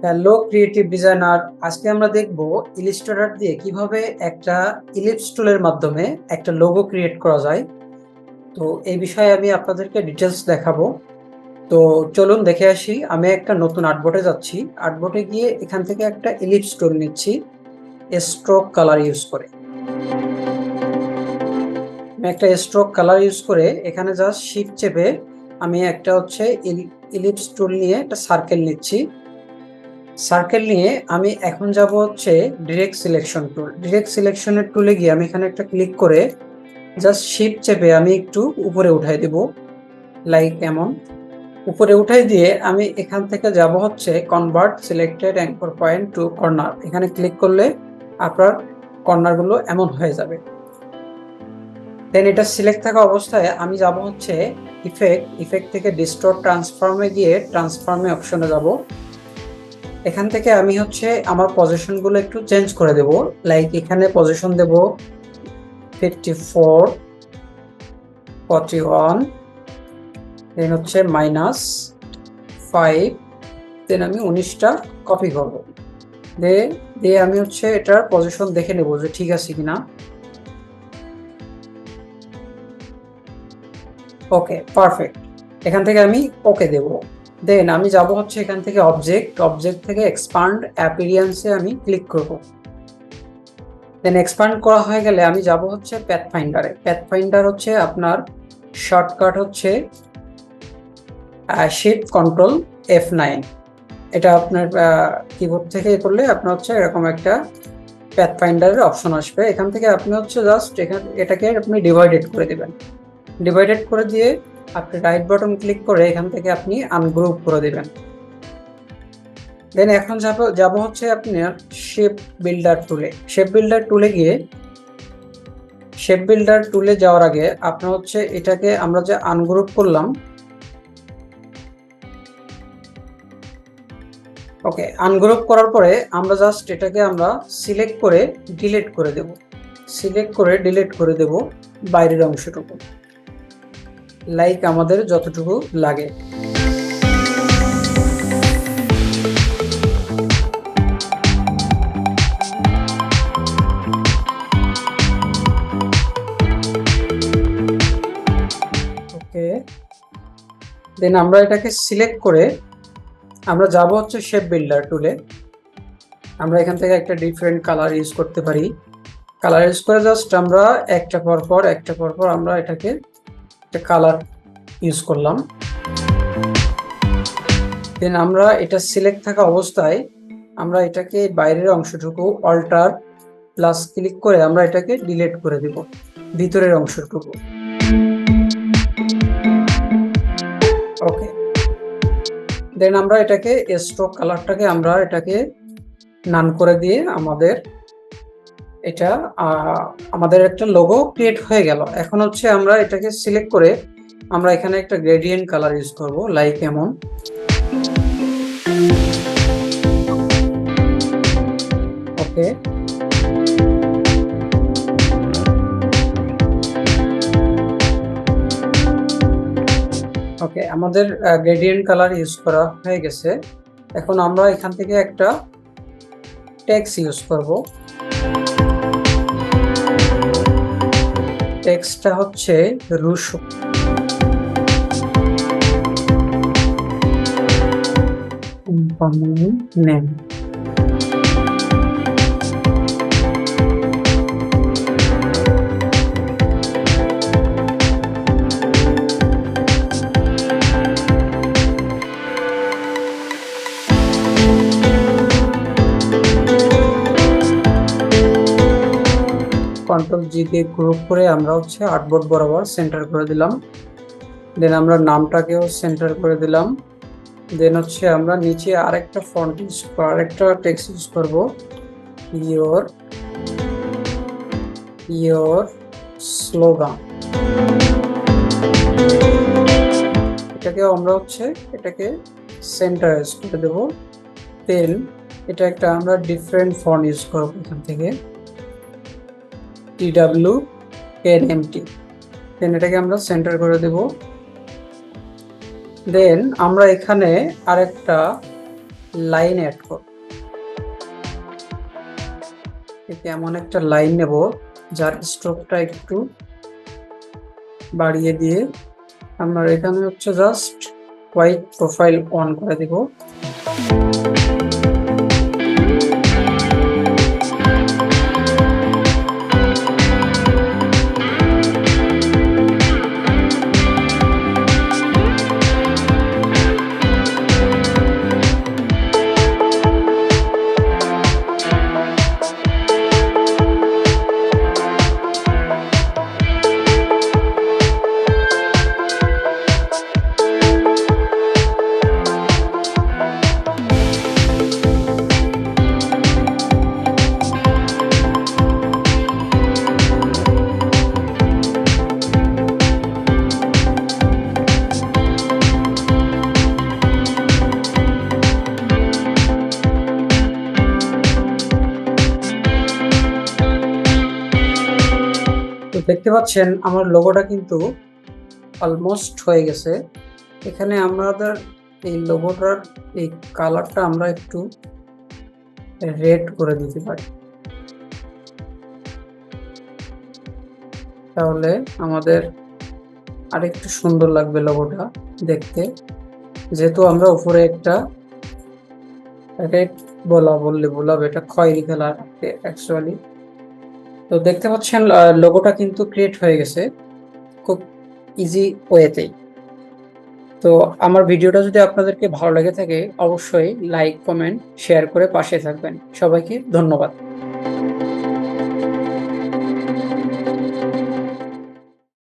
Hello creative designer, আজকে আমরা দেখব ইলিস্ট্রেটর দিয়ে কিভাবে একটা ইলিপস টুলের মাধ্যমে একটা লোগো ক্রিয়েট করা যায়। তো এই বিষয়ে আমি আপনাদেরকে ডিটেলস দেখাবো। তো চলুন দেখে আসি। আমি একটা নতুন আর্টবোর্ডে যাচ্ছি। আর্টবোর্ডে গিয়ে এখান থেকে একটা ইলিপস টুল নিচ্ছি স্ট্রোক কালার ইউজ করে। আমি একটা স্ট্রোক কালার ইউজ করে এখানে জাস্ট শিফট চেপে আমি একটা হচ্ছে ইলিপস টুল নিয়ে একটা সার্কেল নিচ্ছি। সার্কেল নিয়ে আমি এখন যাব হচ্ছে ডিরেক্ট সিলেকশন টুল। ডিরেক্ট সিলেকশনের টুলে গিয়ে আমি এখানে একটা ক্লিক করে জাস্ট শিফট চেপে আমি একটু উপরে উঠাই দেব, লাইক এমন। উপরে উঠাই দিয়ে আমি এখান থেকে যাব হচ্ছে convert selected anchor point to corner. এখানে ক্লিক করলে আপনার কর্নারগুলো এমন হয়ে যাবে। দেন এটা সিলেক্ট থাকা অবস্থায় আমি যাব হচ্ছে ইফেক্ট থেকে ডিস্টর্ট ট্রান্সফর্মে গিয়ে ট্রান্সফর্মে অপশনে যাব। এখান থেকে আমি হচ্ছে আমার পজিশনগুলো একটু চেঞ্জ করে দেব, লাইক এখানে পজিশন দেব 54, 41, দেন হচ্ছে -5, দেন আমি 19টা কপি করব। দিয়ে আমি হচ্ছে এটার পজিশন দেখে নেব যে ঠিক আছে কিনা। ওকে, পারফেক্ট। এখান থেকে আমি ওকে দেব। দেন আমি যাব হচ্ছে এখান থেকে অবজেক্ট থেকে এক্সপান্ড অ্যাপিরিয়েন্সে আমি ক্লিক করব। দেন এক্সপান্ড করা হয়ে গেলে আমি যাব হচ্ছে প্যাথফাইন্ডার হচ্ছে আপনার শর্টকাট হচ্ছে শিফট কন্ট্রোল F9। এটা আপনার কিবোর্ড থেকে করলে আপনার হচ্ছে এরকম একটা প্যাথফাইন্ডারের অপশন আসবে। এখান থেকে আপনি হচ্ছে জাস্ট এটাকে আপনি ডিভাইডেড করে দিবেন। ডিভাইডেড করে দিয়ে আপনি রাইট বাটন ক্লিক করে এখান থেকে আপনি আনগ্রুপ করে দিবেন। দেন এখন যাব হচ্ছে আপনার শেপ বিল্ডার গিয়ে শেপ বিল্ডার টুলে যাওয়ার আগে আপনার হচ্ছে এটাকে আমরা যে আনগ্রুপ করলাম, ওকে, আনগ্রুপ করার পরে আমরা জাস্ট এটাকে আমরা সিলেক্ট করে ডিলিট করে দেব বাইরের অংশটুকু, লাইক আমাদের যতটুকু লাগে। ওকে, দেন আমরা এটাকে সিলেক্ট করে আমরা যাব হচ্ছে শেপ বিল্ডার টুলে। আমরা এখান থেকে একটা ডিফারেন্ট কালার ইউজ করতে পারি। কালার ইউজ করে জাস্ট আমরা একটা পর আমরা এটাকে একটা কালার ইউজ করলাম। দেন আমরা এটা সিলেক্ট থাকা অবস্থায় আমরা এটাকে বাইরের অংশটুকু অল্টার প্লাস ক্লিক করে আমরা এটাকে ডিলিট করে দিব ভিতরের অংশটুকু। ওকে, দেন আমরা এটাকে স্ট্রোক কালারটাকে আমরা এটাকে নান করে দিয়ে আমাদের একটা লোগো ক্রিয়েট হয়ে গেল। এখন হচ্ছে আমরা এটাকে সিলেক্ট করে আমরা এখানে একটা গ্রেডিয়েন্ট কালার ইউজ করব, লাইক এমন। ওকে, ওকে, আমাদের গ্রেডিয়েন্ট কালার ইউজ করা হয়ে গেছে। এখন আমরা এখান থেকে একটা টেক্সট ইউজ করব। টেক্সটটা হচ্ছে রুশো। নেম। কন্ট্রোল জি দিয়ে গ্রুপ করে আমরা হচ্ছে আর্টবোর্ড বরাবর সেন্টার করে দিলাম। দেন আমরা নামটাকেও সেন্টার করে দিলাম। দেন হচ্ছে আমরা নিচে আরেকটা টেক্সট ইউজ করব, ইয়োর স্লোগান। এটাকে আমরা হচ্ছে এটাকে সেন্টারাইজ করে দেব। দেন এটা একটা আমরা ডিফারেন্ট ফন্ট ইউজ করব, এখান থেকে TWNMT। দেন এটাকে আমরা সেন্টার করে দেব। দেন আমরা এখানে আরেকটা লাইন অ্যাড করব। এমন একটা লাইন নেব যার স্ট্রোকটা একটু বাড়িয়ে দিয়ে আমরা এখানে হচ্ছে জাস্ট হোয়াইট প্রোফাইল অন করে দেব। তো দেখতে পাচ্ছেন আমার লোগোটা কিন্তু অলমোস্ট হয়ে গেছে। এখানে আমাদের এই লোগোটার এই কালারটা আমরা একটু রেড করে দিতে পারি, তাহলে আমাদের আরেকটু সুন্দর লাগবে লোগোটা দেখতে। যেহেতু আমরা উপরে একটা রেড বললে বলবে, এটা খয়েরি কালার অ্যাকচুয়ালি। তো দেখতে পাচ্ছেন লোগোটা কিন্তু ক্রিয়েট হয়ে গেছে খুব ইজি ওয়েতেই। তো আমার ভিডিওটা যদি আপনাদেরকে ভালো লেগে থাকে অবশ্যই লাইক, কমেন্ট, শেয়ার করে পাশে থাকবেন। সবাইকে ধন্যবাদ।